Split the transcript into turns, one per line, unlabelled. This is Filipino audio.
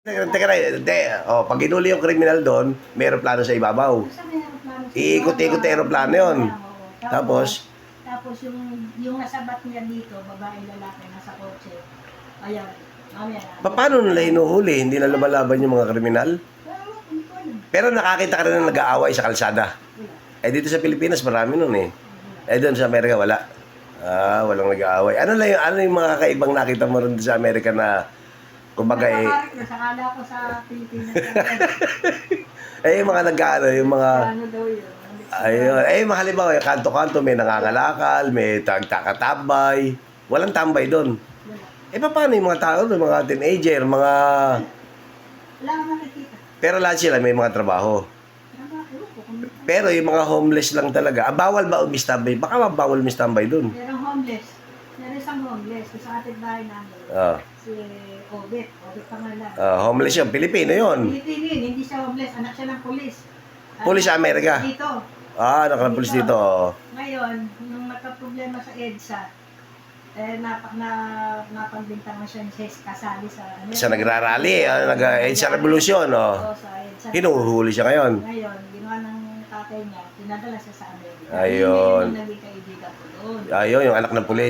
Teka na, pag inuli yung kriminal doon, may aeroplano sa ibabaw. Iikot-ikot aeroplano yun. Tapos
yung nasabat niya dito, babae lalaki nasa kotse. Ayan.
Paano nila hinuhuli? Hindi na lumalaban yung mga kriminal? Pero nakakita ka rin na nag-aaway sa kalsada. Dito sa Pilipinas, marami nun eh. Doon sa Amerika, wala. Walang nag-aaway. Ano yung mga kakaibang nakita mo rin sa Amerika na kumbaga
Nakakala ko sa Pilipinas.
yung mga nag-aano, yung mga
Ano daw yun?
ayun, halimbawa, yung kanto-kanto, may nangangalakal, may tagtakatambay. Walang tambay doon. Paano yung mga tao, yung mga teenager, mga...
Wala akong nakikita.
Pero lahat sila may mga trabaho. Pero yung mga homeless lang talaga. Bawal ba umistambay? Baka bawal umistambay doon.
Merong homeless. Meron isang homeless. Sa ating bahay namin. Si Obet. Obet pangalan.
Homeless yun. Pilipino yun.
Pilipino yun. Hindi siya homeless. Anak siya ng pulis.
Pulis sa Amerika?
Dito.
Nakapulis dito.
Ngayon, nung nagka-problema sa EDSA, napagbintangan siya kasali sa...
Sa nagrarally, sa revolusyon.
Sa EDSA.
Hinuhuli siya ngayon.
Ngayon, ginawa ng tatay niya, pinadala siya sa Amerika.
Ayun.
Yung naging kaibigan ko doon.
Ayun, yung anak ng pulis.